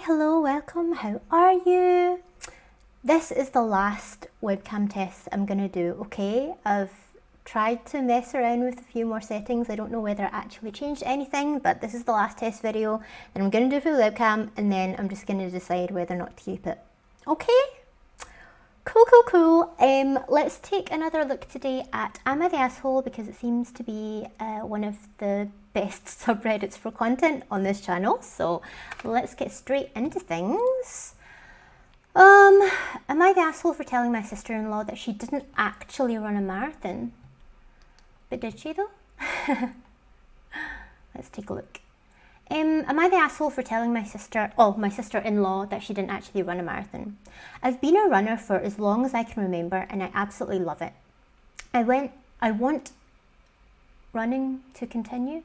hello, welcome, how are you? This is the last webcam test I'm going to do, okay? I've tried to mess around with a few more settings. I don't know whether I actually changed anything, but this is the last test video that I'm going to do for the webcam, and then I'm just going to decide whether or not to keep it. Okay? Cool. Let's take another look today at Am I the Asshole, because it seems to be one of the best subreddits for content on this channel. So let's get straight into things. Am I the asshole for telling my sister-in-law that she didn't actually run a marathon? But did she though? Let's take a look. Am I the asshole for telling my sister-in-law that she didn't actually run a marathon? I've been a runner for as long as I can remember, and I absolutely love it. I want running to continue.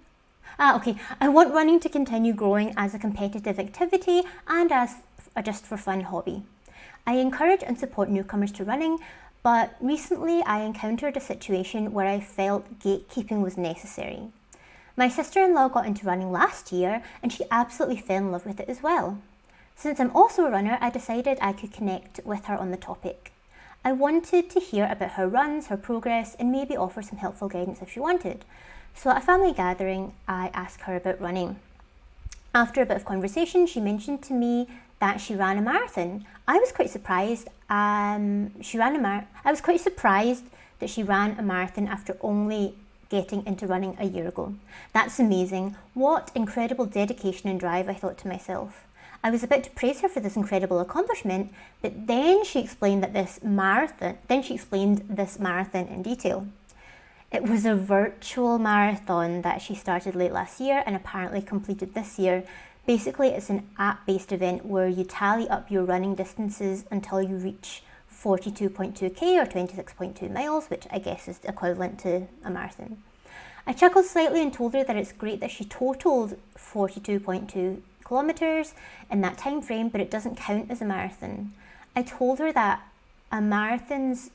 I want running to continue growing as a competitive activity and as a just for fun hobby. I encourage and support newcomers to running, but recently I encountered a situation where I felt gatekeeping was necessary. My sister-in-law got into running last year, and she absolutely fell in love with it as well. Since I'm also a runner, I decided I could connect with her on the topic. I wanted to hear about her runs, her progress, and maybe offer some helpful guidance if she wanted. So at a family gathering, I asked her about running. After a bit of conversation, she mentioned to me that she ran a marathon. I was quite surprised. I was quite surprised that she ran a marathon after only getting into running a year ago. That's amazing. What incredible dedication and drive, I thought to myself. I was about to praise her for this incredible accomplishment, but then she explained this marathon in detail. It was a virtual marathon that she started late last year and apparently completed this year. Basically, it's an app-based event where you tally up your running distances until you reach 42.2k or 26.2 miles, which I guess is equivalent to a marathon. I chuckled slightly and told her that it's great that she totaled 42.2 kilometers in that time frame, but it doesn't count as a marathon. I told her that marathons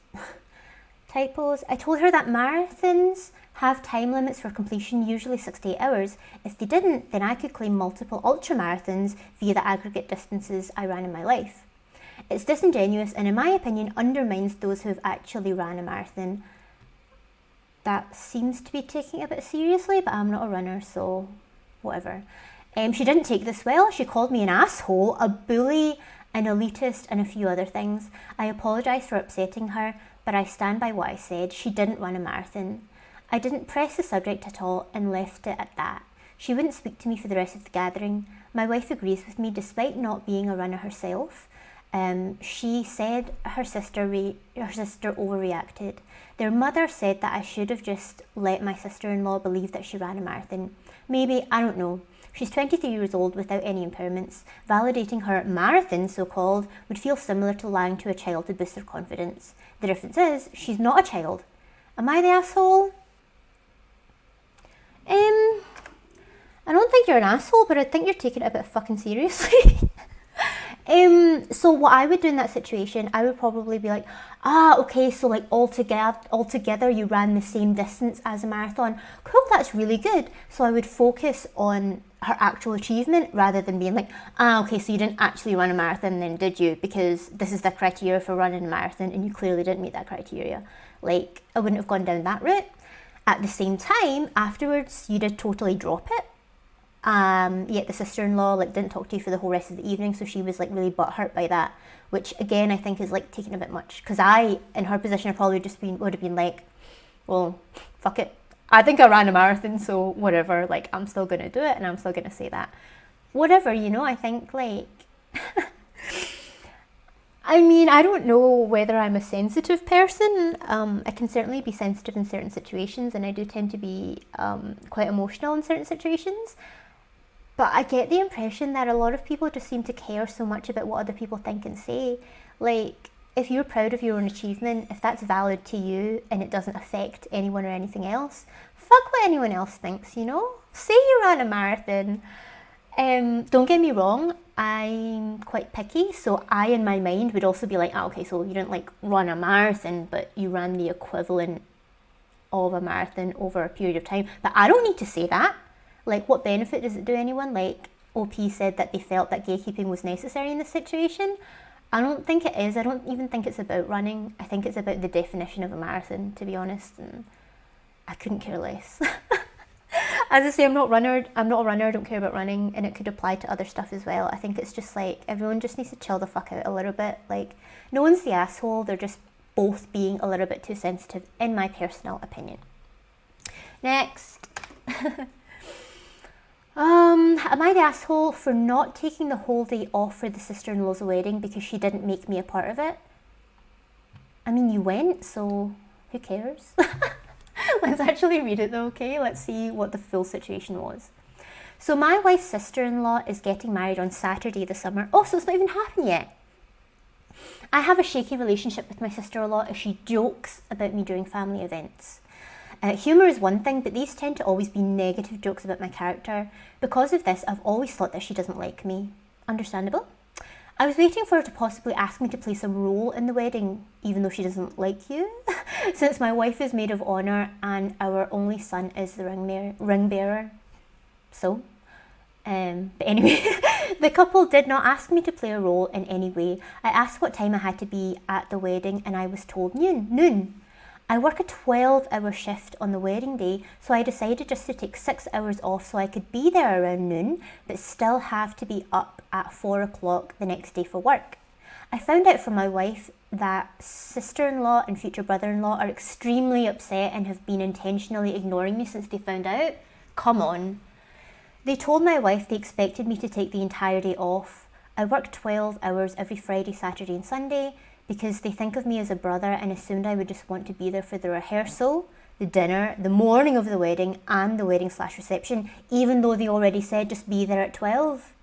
have time limits for completion, usually 6 to 8 hours. If they didn't, then I could claim multiple ultra marathons via the aggregate distances I ran in my life. It's disingenuous and, in my opinion, undermines those who have actually ran a marathon. That seems to be taking it a bit seriously, but I'm not a runner, so whatever. She didn't take this well. She called me an asshole, a bully, an elitist, and a few other things. I apologise for upsetting her, but I stand by what I said. She didn't run a marathon. I didn't press the subject at all and left it at that. She wouldn't speak to me for the rest of the gathering. My wife agrees with me, despite not being a runner herself. She said her sister overreacted. Their mother said that I should have just let my sister-in-law believe that she ran a marathon. Maybe, I don't know. She's 23 years old without any impairments. Validating her marathon, so-called, would feel similar to lying to a child to boost their confidence. The difference is, she's not a child. Am I the asshole? I don't think you're an asshole, but I think you're taking it a bit fucking seriously. So what I would do in that situation, I would probably be like, okay, so like altogether you ran the same distance as a marathon. Cool, that's really good. So I would focus on her actual achievement rather than being like, okay, so you didn't actually run a marathon then, did you? Because this is the criteria for running a marathon and you clearly didn't meet that criteria. Like, I wouldn't have gone down that route. At the same time, afterwards, you did totally drop it. Yet the sister-in-law didn't talk to you for the whole rest of the evening, so she was really butthurt by that, which again I think is taking a bit much, because I, in her position, I probably would have been like, well, fuck it, I think I ran a marathon, so whatever, I'm still gonna do it and I'm still gonna say that, whatever, I think I mean, I don't know whether I'm a sensitive person. I can certainly be sensitive in certain situations, and I do tend to be quite emotional in certain situations. But I get the impression that a lot of people just seem to care so much about what other people think and say. If you're proud of your own achievement, if that's valid to you and it doesn't affect anyone or anything else, fuck what anyone else thinks, Say you ran a marathon. Don't get me wrong, I'm quite picky, so I, in my mind, would also be like, okay, so you didn't run a marathon, but you ran the equivalent of a marathon over a period of time. But I don't need to say that. What benefit does it do anyone? OP said that they felt that gatekeeping was necessary in this situation. I don't think it is. I don't even think it's about running. I think it's about the definition of a marathon, to be honest, and I couldn't care less. As I say, I'm not a runner, I don't care about running, and it could apply to other stuff as well. I think it's just like, everyone just needs to chill the fuck out a little bit. Like, no one's the asshole, they're just both being a little bit too sensitive, in my personal opinion. Next. Am I the asshole for not taking the whole day off for the sister-in-law's wedding because she didn't make me a part of it? I mean, you went, so who cares? Let's actually read it though, okay? Let's see what the full situation was. So my wife's sister-in-law is getting married on Saturday this summer. Oh, so it's not even happened yet. I have a shaky relationship with my sister-in-law as she jokes about me during family events. Humour is one thing, but these tend to always be negative jokes about my character. Because of this, I've always thought that she doesn't like me. Understandable? I was waiting for her to possibly ask me to play some role in the wedding, even though she doesn't like you, since my wife is maid of honour and our only son is the ring bearer. So, but anyway, the couple did not ask me to play a role in any way. I asked what time I had to be at the wedding and I was told noon. I work a 12-hour shift on the wedding day, so I decided just to take 6 hours off so I could be there around noon, but still have to be up at 4 o'clock the next day for work. I found out from my wife that sister-in-law and future brother-in-law are extremely upset and have been intentionally ignoring me since they found out. Come on. They told my wife they expected me to take the entire day off. I work 12 hours every Friday, Saturday and Sunday, because they think of me as a brother and assumed I would just want to be there for the rehearsal, the dinner, the morning of the wedding, and the wedding/reception, even though they already said just be there at 12.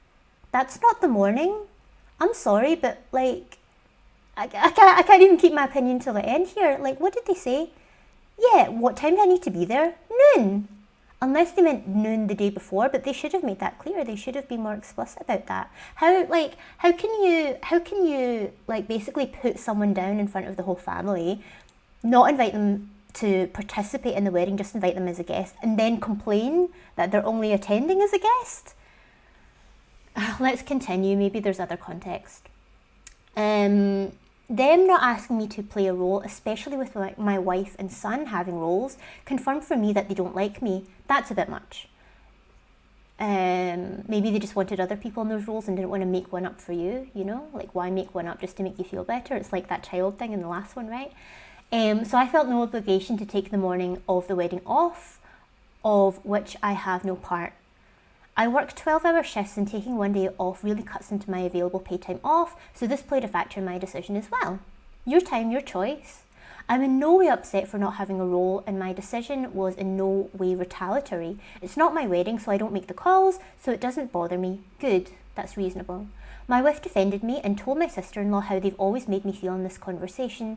That's not the morning. I'm sorry, but like, I can't even keep my opinion till the end here. Like, what did they say? Yeah, what time do I need to be there? Noon. Unless they meant noon the day before, but they should have made that clear. They should have been more explicit about that. How can you like basically put someone down in front of the whole family, not invite them to participate in the wedding, just invite them as a guest, and then complain that they're only attending as a guest? Let's continue. Maybe there's other context. Them not asking me to play a role, especially with my wife and son having roles, confirmed for me that they don't like me. That's a bit much. Maybe they just wanted other people in those roles and didn't want to make one up for you, you know? Like, why make one up just to make you feel better? It's like that child thing in the last one, right? So I felt no obligation to take the morning of the wedding off, of which I have no part. I work 12-hour shifts and taking one day off really cuts into my available pay time off, so this played a factor in my decision as well. Your time, your choice. I'm in no way upset for not having a role, and my decision was in no way retaliatory. It's not my wedding, so I don't make the calls, so it doesn't bother me. Good, that's reasonable. My wife defended me and told my sister-in-law how they've always made me feel in this conversation.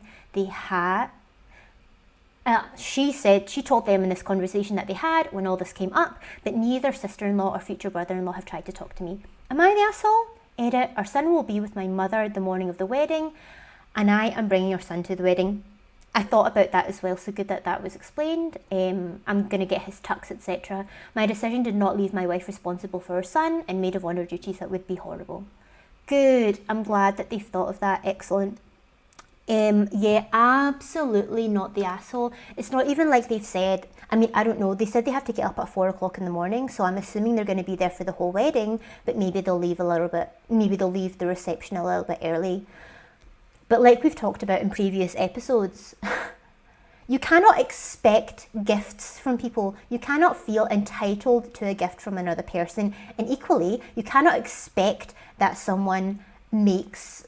She told them in this conversation that they had when all this came up, but neither sister-in-law or future brother-in-law have tried to talk to me. Am I the asshole? Edit, our son will be with my mother the morning of the wedding, and I am bringing our son to the wedding. I thought about that as well, so good that that was explained. I'm going to get his tux, etc. My decision did not leave my wife responsible for her son and maid of honour duties. That would be horrible. Good, I'm glad that they've thought of that. Excellent. Yeah, absolutely not the asshole. It's not even like they've said, I mean, I don't know, they said they have to get up at 4 o'clock in the morning, so I'm assuming they're going to be there for the whole wedding, but maybe they'll leave the reception a little bit early. But like we've talked about in previous episodes, you cannot expect gifts from people. You cannot feel entitled to a gift from another person, and equally, you cannot expect that someone makes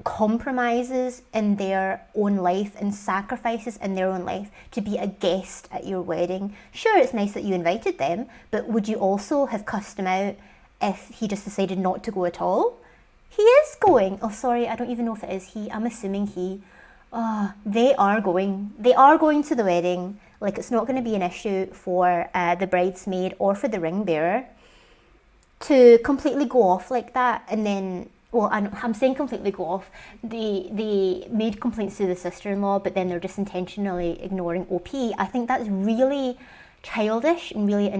compromises in their own life and sacrifices in their own life to be a guest at your wedding. Sure, it's nice that you invited them, but would you also have cussed him out if he just decided not to go at all? He is going. Oh, sorry, I don't even know if it is he. I'm assuming he. Oh, they are going. They are going to the wedding. Like, it's not going to be an issue for the bridesmaid or for the ring bearer to completely go off like that. And then, well, I'm saying completely go off. They made complaints to the sister-in-law, but then they're just intentionally ignoring OP. I think that's really childish and really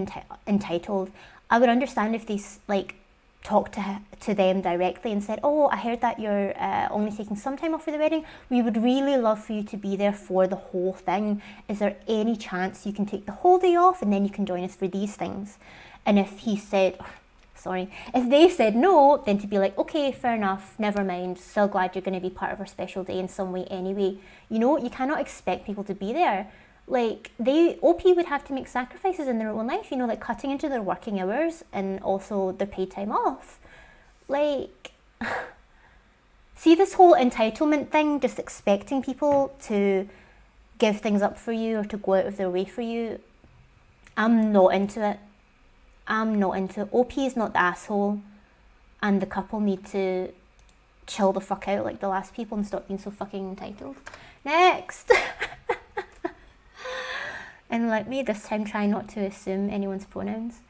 entitled. I would understand if they, like, talked to them directly and said, oh, I heard that you're only taking some time off for the wedding. We would really love for you to be there for the whole thing. Is there any chance you can take the whole day off and then you can join us for these things? And if he said, if they said no, then to be like, okay, fair enough, never mind, still glad you're going to be part of our special day in some way anyway. You know, you cannot expect people to be there. Like, OP would have to make sacrifices in their own life, you know, like cutting into their working hours and also their paid time off. Like, see this whole entitlement thing, just expecting people to give things up for you or to go out of their way for you. I'm not into it. OP is not the asshole, and the couple need to chill the fuck out like the last people and stop being so fucking entitled. Next! And let me this time try not to assume anyone's pronouns.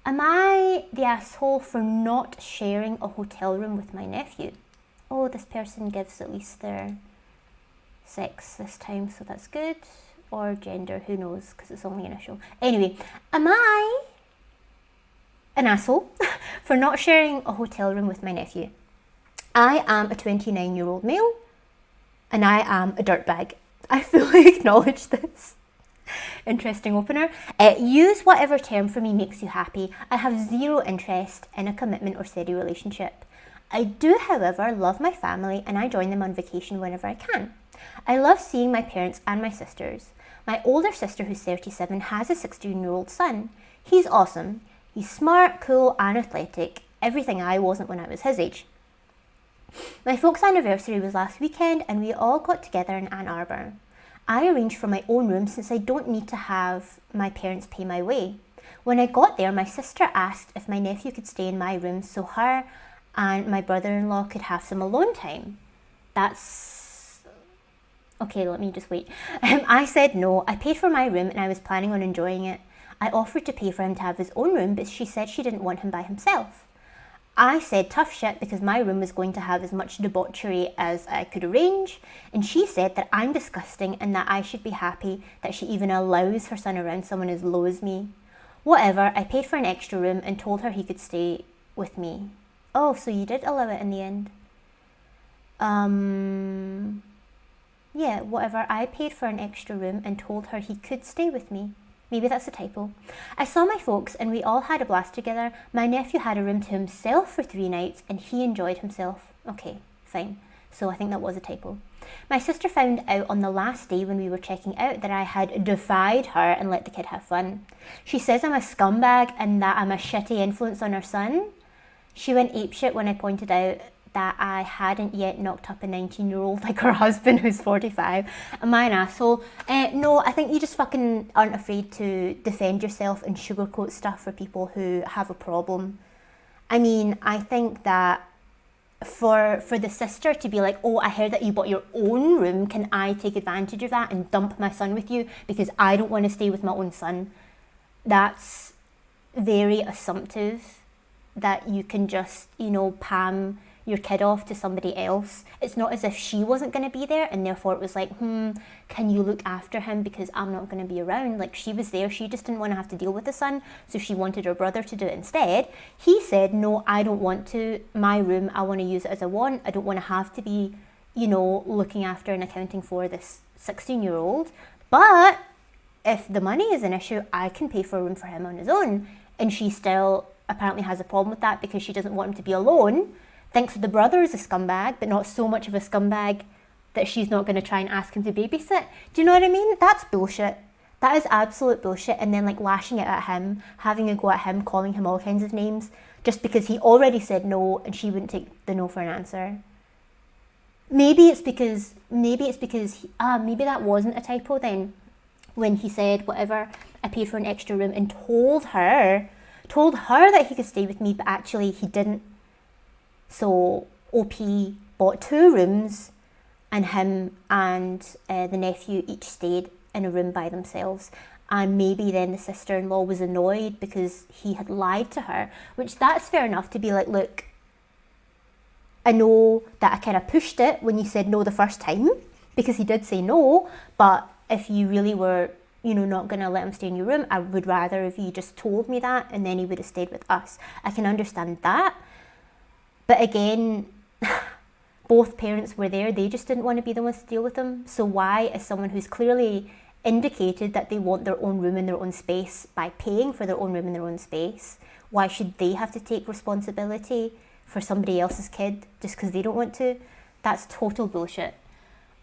Am I the asshole for not sharing a hotel room with my nephew? Oh, this person gives at least their sex this time, so that's good. Or gender, who knows, because it's only initial. Anyway, am I an asshole for not sharing a hotel room with my nephew? I am a 29-year-old male, and I am a dirtbag. I fully acknowledge this. Interesting opener. Use whatever term for me makes you happy. I have zero interest in a commitment or steady relationship. I do, however, love my family and I join them on vacation whenever I can. I love seeing my parents and my sisters. My older sister, who's 37, has a 16-year-old son. He's awesome. He's smart, cool and athletic. Everything I wasn't when I was his age. My folks' anniversary was last weekend and we all got together in Ann Arbor. I arranged for my own room since I don't need to have my parents pay my way. When I got there, my sister asked if my nephew could stay in my room so her and my brother-in-law could have some alone time. That's... okay, let me just wait. I said no. I paid for my room and I was planning on enjoying it. I offered to pay for him to have his own room, but she said she didn't want him by himself. I said tough shit because my room was going to have as much debauchery as I could arrange, and she said that I'm disgusting and that I should be happy that she even allows her son around someone as low as me. Whatever, I paid for an extra room and told her he could stay with me. Oh, so you did allow it in the end? Yeah, whatever, I paid for an extra room and told her he could stay with me. Maybe that's a typo. I saw my folks and we all had a blast together. My nephew had a room to himself for 3 nights and he enjoyed himself. Okay, fine. So I think that was a typo. My sister found out on the last day when we were checking out that I had defied her and let the kid have fun. She says I'm a scumbag and that I'm a shitty influence on her son. She went apeshit when I pointed out that I hadn't yet knocked up a 19-year-old like her husband who's 45. Am I an asshole? No, I think you just fucking aren't afraid to defend yourself and sugarcoat stuff for people who have a problem. I mean, I think that for the sister to be like, oh, I heard that you bought your own room, can I take advantage of that and dump my son with you because I don't want to stay with my own son? That's very assumptive that you can just, you know, palm your kid off to somebody else. It's not as if she wasn't going to be there and therefore it was like, can you look after him because I'm not going to be around? Like, she was there, she just didn't want to have to deal with the son, so she wanted her brother to do it instead. He said, no, I don't want to. My room, I want to use it as I want. I don't want to have to be, you know, looking after and accounting for this 16-year-old. But if the money is an issue, I can pay for a room for him on his own. And she still apparently has a problem with that because she doesn't want him to be alone. Thinks the brother is a scumbag, but not so much of a scumbag that she's not going to try and ask him to babysit. Do you know what I mean? That's bullshit. That is absolute bullshit. And then like lashing it at him, having a go at him, calling him all kinds of names, just because he already said no and she wouldn't take the no for an answer. Maybe it's because maybe that wasn't a typo then. When he said, whatever, I paid for an extra room and told her that he could stay with me, but actually he didn't. So OP bought 2 rooms and him and the nephew each stayed in a room by themselves. And maybe then the sister-in-law was annoyed because he had lied to her, which that's fair enough to be like, look, I know that I kind of pushed it when you said no the first time because he did say no, but if you really were not going to let him stay in your room. I would rather if you just told me that and then he would have stayed with us. I can understand that. But again, both parents were there. They just didn't want to be the ones to deal with him. So why, as someone who's clearly indicated that they want their own room in their own space by paying for their own room in their own space, why should they have to take responsibility for somebody else's kid just because they don't want to? That's total bullshit.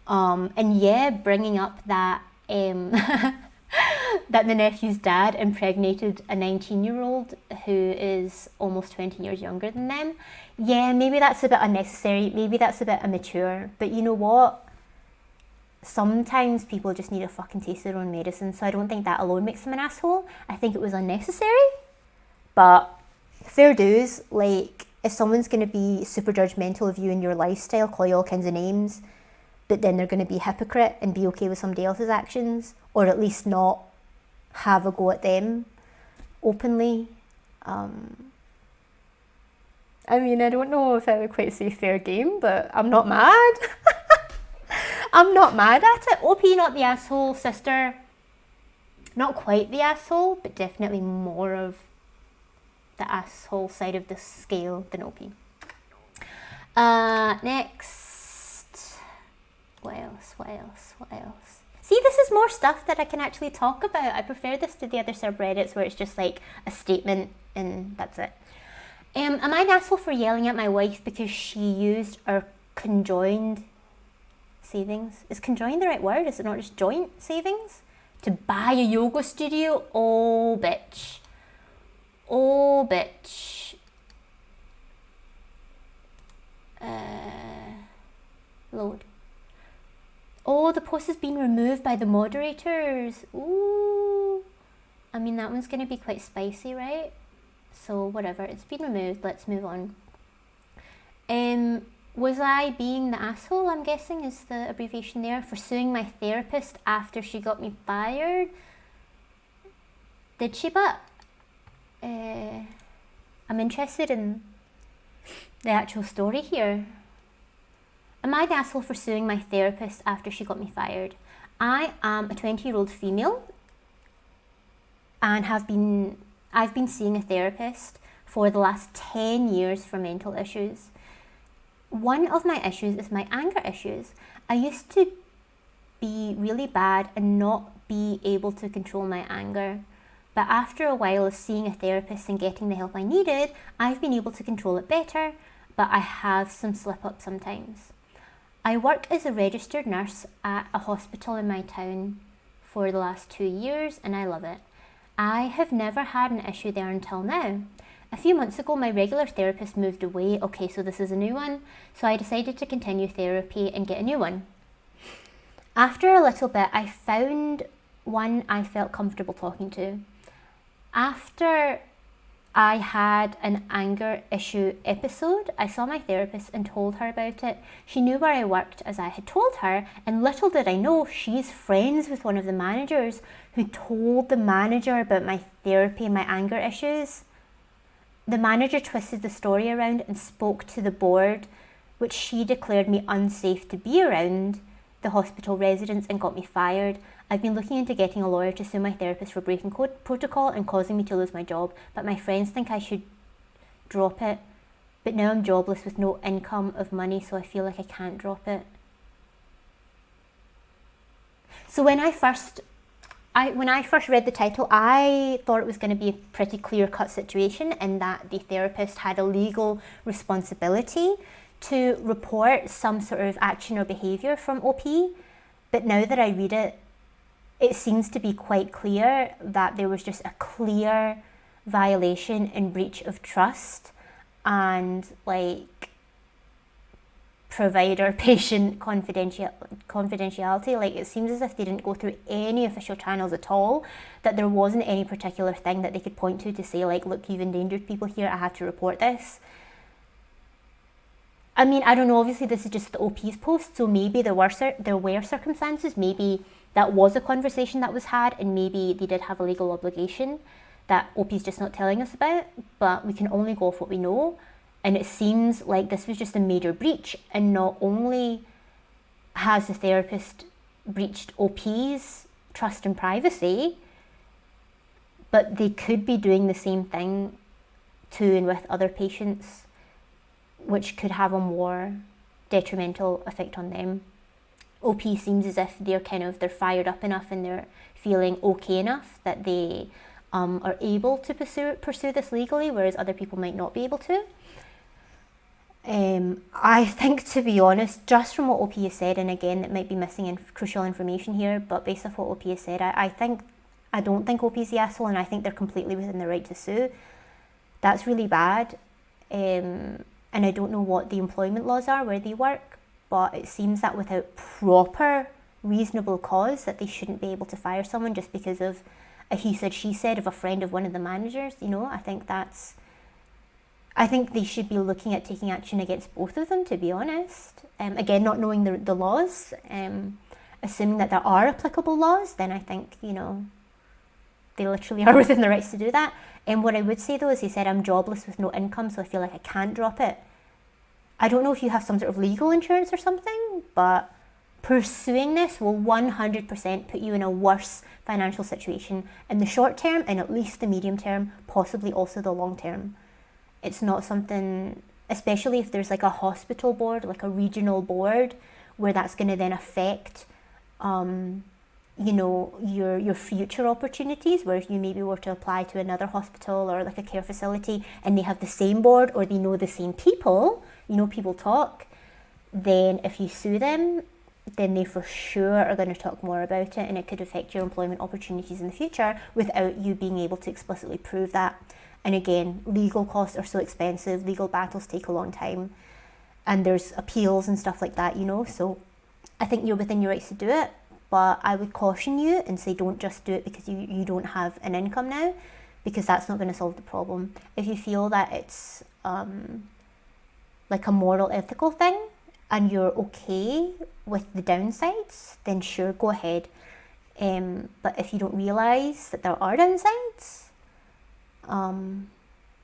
And yeah, bringing up that that the nephew's dad impregnated a 19-year-old who is almost 20 years younger than them. Yeah, maybe that's a bit unnecessary. Maybe that's a bit immature. But you know what? Sometimes people just need to fucking taste their own medicine. So I don't think that alone makes them an asshole. I think it was unnecessary. But fair dues. Like, if someone's going to be super judgmental of you and your lifestyle, call you all kinds of names, but then they're going to be a hypocrite and be okay with somebody else's actions, or at least not have a go at them openly. I mean, I don't know if I would quite say fair game, but I'm not mad. I'm not mad at it. OP, not the asshole. Sister, not quite the asshole, but definitely more of the asshole side of the scale than OP. Next. What else? See, this is more stuff that I can actually talk about. I prefer this to the other subreddits where it's just like a statement and that's it. Am I an asshole for yelling at my wife because she used our conjoined savings? Is conjoined the right word? Is it not just joint savings? To buy a yoga studio? Oh, bitch. Load. Oh, the post has been removed by the moderators. Ooh. I mean, that one's going to be quite spicy, right? So, whatever. It's been removed. Let's move on. Was I being the asshole, I'm guessing, is the abbreviation there, for suing my therapist after she got me fired? Did she, but? I'm interested in the actual story here. Am I the asshole for suing my therapist after she got me fired? I am a 20-year-old female and I've been seeing a therapist for the last 10 years for mental issues. One of my issues is my anger issues. I used to be really bad and not be able to control my anger. But after a while of seeing a therapist and getting the help I needed, I've been able to control it better, but I have some slip-ups sometimes. I work as a registered nurse at a hospital in my town for the last 2 years and I love it. I have never had an issue there until now. A few months ago, my regular therapist moved away. Okay, so this is a new one. So I decided to continue therapy and get a new one. After a little bit, I found one I felt comfortable talking to. After I had an anger issue episode, I saw my therapist and told her about it. She knew where I worked as I had told her, and little did I know she's friends with one of the managers who told the manager about my therapy and my anger issues. The manager twisted the story around and spoke to the board, which she declared me unsafe to be around the hospital residents and got me fired. I've been looking into getting a lawyer to sue my therapist for breaking protocol and causing me to lose my job, but my friends think I should drop it. But now I'm jobless with no income of money, so I feel like I can't drop it. So when I first read the title, I thought it was going to be a pretty clear-cut situation in that the therapist had a legal responsibility to report some sort of action or behaviour from OP. But now that I read it, it seems to be quite clear that there was just a clear violation and breach of trust and like provider-patient confidentiality. Like, it seems as if they didn't go through any official channels at all, that there wasn't any particular thing that they could point to say like, look, you've endangered people here, I have to report this. I mean, I don't know, obviously this is just the OP's post, so maybe there were circumstances, maybe that was a conversation that was had, and maybe they did have a legal obligation that OP's just not telling us about, but we can only go off what we know. And it seems like this was just a major breach, and not only has the therapist breached OP's trust and privacy, but they could be doing the same thing to and with other patients, which could have a more detrimental effect on them. OP seems as if they're fired up enough and they're feeling okay enough that they are able to pursue this legally, whereas other people might not be able to. I think, to be honest, just from what OP has said, and again, it might be missing crucial information here, but based off what OP has said, I don't think OP is the asshole, and I think they're completely within their right to sue. That's really bad, and I don't know what the employment laws are where they work, but it seems that without proper reasonable cause that they shouldn't be able to fire someone just because of a he said she said of a friend of one of the managers. I think they should be looking at taking action against both of them, to be honest. Again, not knowing the laws, assuming that there are applicable laws, then I think, they literally are within their rights to do that. And what I would say though is he said, I'm jobless with no income, so I feel like I can't drop it. I don't know if you have some sort of legal insurance or something, but pursuing this will 100% put you in a worse financial situation in the short term and at least the medium term, possibly also the long term. It's not something, especially if there's like a hospital board, like a regional board, where that's going to then affect, your future opportunities, where if you maybe were to apply to another hospital or like a care facility and they have the same board or they know the same people, people talk, then if you sue them, then they for sure are going to talk more about it, and it could affect your employment opportunities in the future without you being able to explicitly prove that. And again, legal costs are so expensive, legal battles take a long time, and there's appeals and stuff like that, so I think you're within your rights to do it, but I would caution you and say don't just do it because you don't have an income now, because that's not going to solve the problem. If you feel that it's like a moral, ethical thing and you're okay with the downsides, then sure, go ahead. But if you don't realise that there are downsides,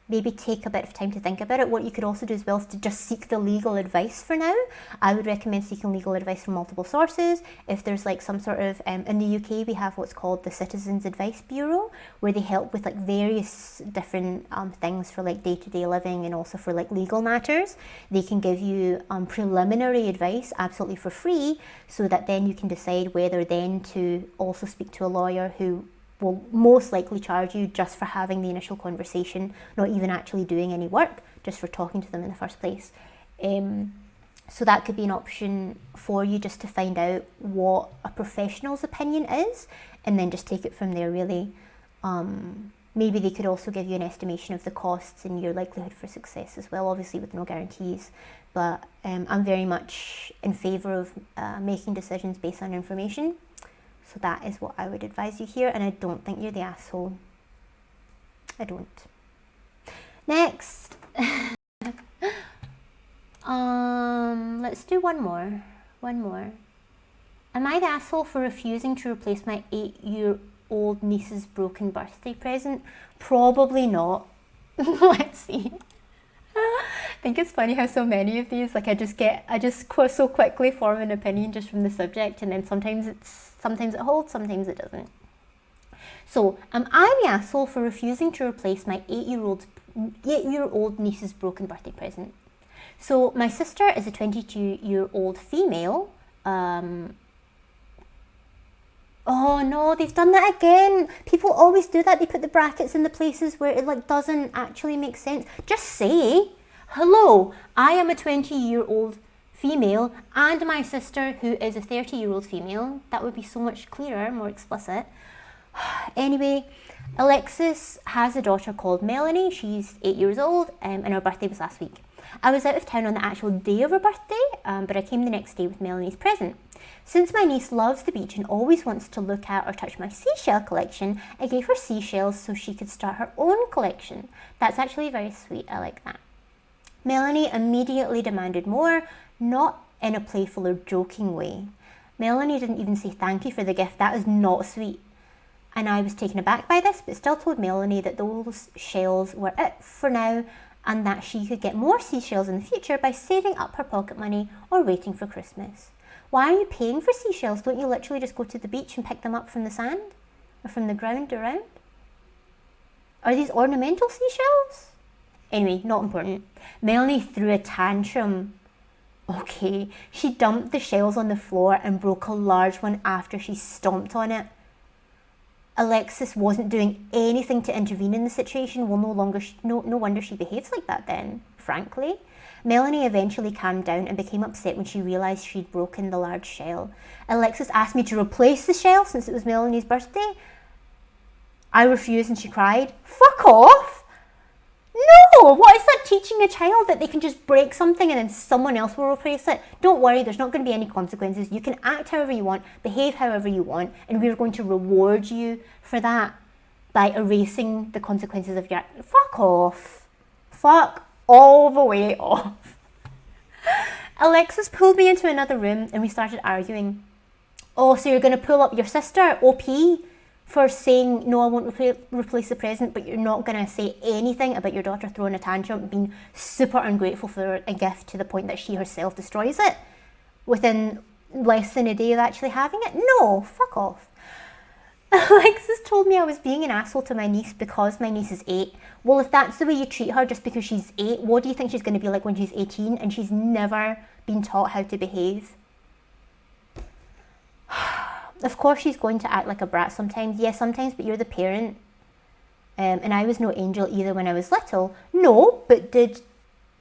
maybe take a bit of time to think about it. What you could also do as well is to just seek the legal advice for now. I would recommend seeking legal advice from multiple sources. If there's like some sort of, in the UK we have what's called the Citizens Advice Bureau, where they help with like various different things for like day-to-day living and also for like legal matters. They can give you preliminary advice absolutely for free, so that then you can decide whether then to also speak to a lawyer who will most likely charge you just for having the initial conversation, not even actually doing any work, just for talking to them in the first place. So that could be an option for you, just to find out what a professional's opinion is and then just take it from there, really. Maybe they could also give you an estimation of the costs and your likelihood for success as well, obviously with no guarantees. But I'm very much in favour of making decisions based on information. So that is what I would advise you here, and I don't think you're the asshole. I don't. Next. Let's do one more. Am I the asshole for refusing to replace my 8-year-old niece's broken birthday present? Probably not. Let's see. I think it's funny how so many of these, like I just so quickly form an opinion just from the subject, and then sometimes it holds, sometimes it doesn't. So, am I the asshole for refusing to replace my 8-year-old niece's broken birthday present? So, my sister is a 22-year-old female. Oh no, they've done that again. People always do that. They put the brackets in the places where it like doesn't actually make sense. Just say, hello, I am a 20-year-old female and my sister who is a 30-year-old female. That would be so much clearer, more explicit. Anyway, Alexis has a daughter called Melanie. She's 8 years old, and her birthday was last week. I was out of town on the actual day of her birthday, but I came the next day with Melanie's present. Since my niece loves the beach and always wants to look at or touch my seashell collection, I gave her seashells so she could start her own collection. That's actually very sweet. I like that. Melanie immediately demanded more, not in a playful or joking way. Melanie didn't even say thank you for the gift. That is not sweet. And I was taken aback by this, but still told Melanie that those shells were it for now, and that she could get more seashells in the future by saving up her pocket money or waiting for Christmas. Why are you paying for seashells? Don't you literally just go to the beach and pick them up from the sand? Or from the ground around? Are these ornamental seashells? Anyway, not important. Melanie threw a tantrum. Okay, she dumped the shells on the floor and broke a large one after she stomped on it. Alexis wasn't doing anything to intervene in the situation. Well, no wonder she behaves like that then, frankly. Melanie eventually calmed down and became upset when she realised she'd broken the large shell. Alexis asked me to replace the shell since it was Melanie's birthday. I refused and she cried. Fuck off! No! What is that teaching a child that they can just break something and then someone else will replace it? Don't worry, there's not going to be any consequences. You can act however you want, behave however you want, and we're going to reward you for that by erasing the consequences of your act. Fuck off. Fuck all the way off. Alexis pulled me into another room and we started arguing. Oh, so you're going to pull up your sister, OP, for saying, no, I won't replace the present, but you're not going to say anything about your daughter throwing a tantrum and being super ungrateful for a gift to the point that she herself destroys it within less than a day of actually having it? No, fuck off. Alexis told me I was being an asshole to my niece because my niece is 8. Well, if that's the way you treat her just because she's 8, what do you think she's going to be like when she's 18 and she's never been taught how to behave? Of course she's going to act like a brat sometimes. Yes, sometimes, but you're the parent. And I was no angel either when I was little. No, but did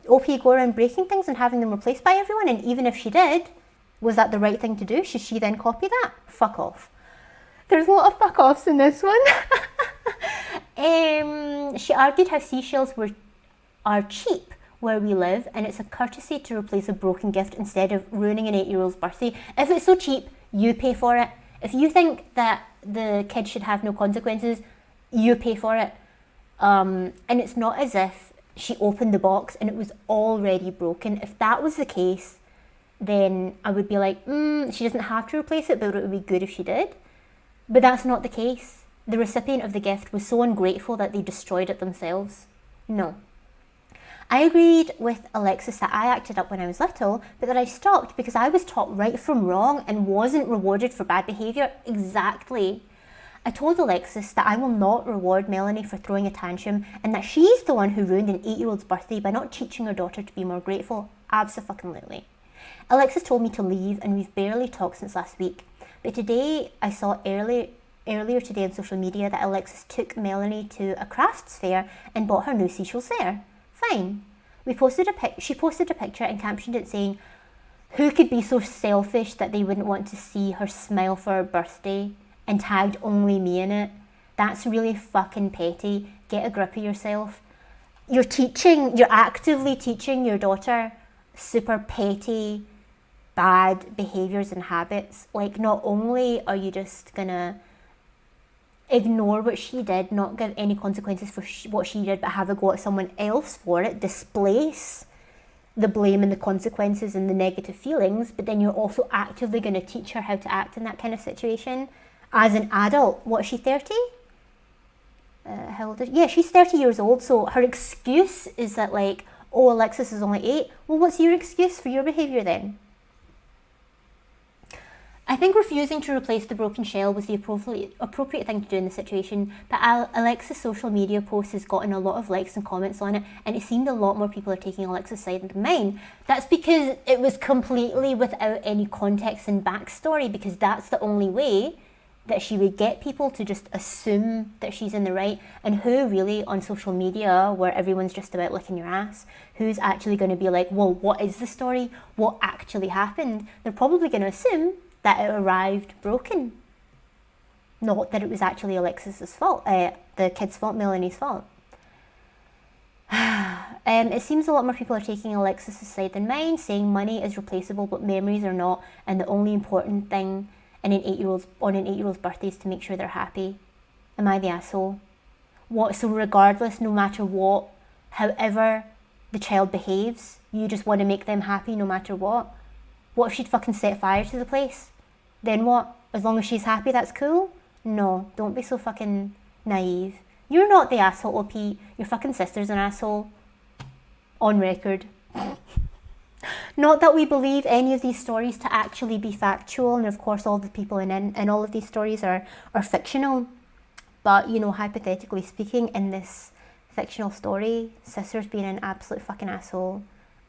OP go around breaking things and having them replaced by everyone? And even if she did, was that the right thing to do? Should she then copy that? Fuck off. There's a lot of fuck offs in this one. She argued how seashells are cheap where we live, and it's a courtesy to replace a broken gift instead of ruining an 8-year-old's birthday. If it's so cheap, you pay for it. If you think that the kid should have no consequences, you pay for it. And it's not as if she opened the box and it was already broken. If that was the case, then I would be like, she doesn't have to replace it, but it would be good if she did. But that's not the case. The recipient of the gift was so ungrateful that they destroyed it themselves. No. I agreed with Alexis that I acted up when I was little, but that I stopped because I was taught right from wrong and wasn't rewarded for bad behaviour. Exactly. I told Alexis that I will not reward Melanie for throwing a tantrum and that she's the one who ruined an 8-year-old's birthday by not teaching her daughter to be more grateful. Abso-fucking-lutely. Alexis told me to leave and we've barely talked since last week. But today I saw earlier today on social media that Alexis took Melanie to a crafts fair and bought her new seashells there. Fine. She posted a picture and captioned it saying, who could be so selfish that they wouldn't want to see her smile for her birthday, and tagged only me in it. That's really fucking petty. Get a grip of yourself. You're actively teaching your daughter super petty, bad behaviours and habits. Like, not only are you just gonna ignore what she did, not give any consequences for what she did, but have a go at someone else for it, displace the blame and the consequences and the negative feelings, but then you're also actively going to teach her how to act in that kind of situation as an adult. What is she, 30? How old is she? Yeah, she's 30 years old, so her excuse is that, like, oh, Alexis is only 8. Well, what's your excuse for your behaviour then? I think refusing to replace the broken shell was the appropriate thing to do in the situation, but Alexis' social media post has gotten a lot of likes and comments on it, and it seemed a lot more people are taking Alexis' side than mine. That's because it was completely without any context and backstory, because that's the only way that she would get people to just assume that she's in the right. And who really on social media, where everyone's just about licking your ass, who's actually going to be like, well, what is the story? What actually happened? They're probably going to assume that it arrived broken. Not that it was actually Alexis's fault, the kid's fault, Melanie's fault. It seems a lot more people are taking Alexis's side than mine, saying money is replaceable but memories are not, and the only important thing on an 8-year-old's birthday is to make sure they're happy. Am I the asshole? What? So regardless, no matter what, however the child behaves, you just want to make them happy no matter what? What if she'd fucking set fire to the place? Then what? As long as she's happy, that's cool? No, don't be so fucking naive. You're not the asshole, OP. Your fucking sister's an asshole. On record. Not that we believe any of these stories to actually be factual, and of course all the people in all of these stories are fictional. But, you know, hypothetically speaking, in this fictional story, Sister's being an absolute fucking asshole.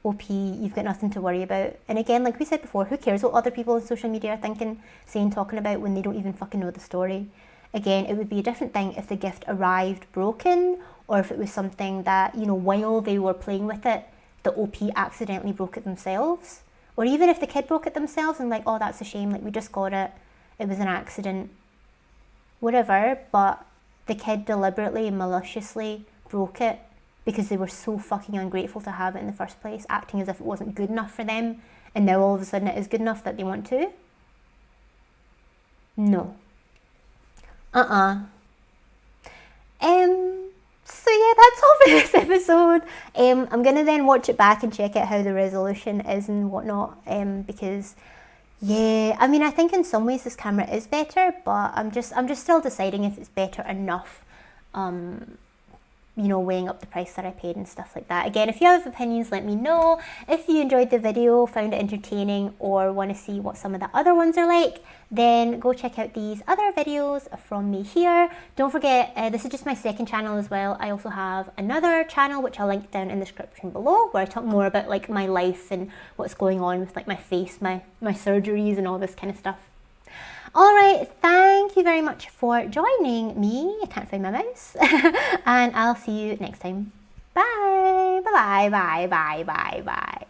OP, you've got nothing to worry about. And again, like we said before, who cares what other people on social media are thinking, saying, talking about when they don't even fucking know the story? Again, it would be a different thing if the gift arrived broken, or if it was something that, you know, while they were playing with it, the OP accidentally broke it themselves. Or even if the kid broke it themselves and like, oh, that's a shame, like we just got it, it was an accident, whatever. But the kid deliberately and maliciously broke it because they were so fucking ungrateful to have it in the first place, acting as if it wasn't good enough for them, and now all of a sudden it is good enough that they want to. No. So yeah, that's all for this episode. I'm gonna then watch it back and check out how the resolution is and whatnot, because yeah, I mean, I think in some ways this camera is better, but I'm just still deciding if it's better enough, you know, weighing up the price that I paid and stuff like that. Again, if you have opinions, let me know. If you enjoyed the video, found it entertaining, or want to see what some of the other ones are like, then go check out these other videos from me here. Don't forget, this is just my second channel as well. I also have another channel, which I'll link down in the description below, where I talk more about like my life and what's going on with like my face, my surgeries and all this kind of stuff. Alright, thank you very much for joining me. I can't find my mouse. And I'll see you next time. Bye. Bye bye bye bye bye bye.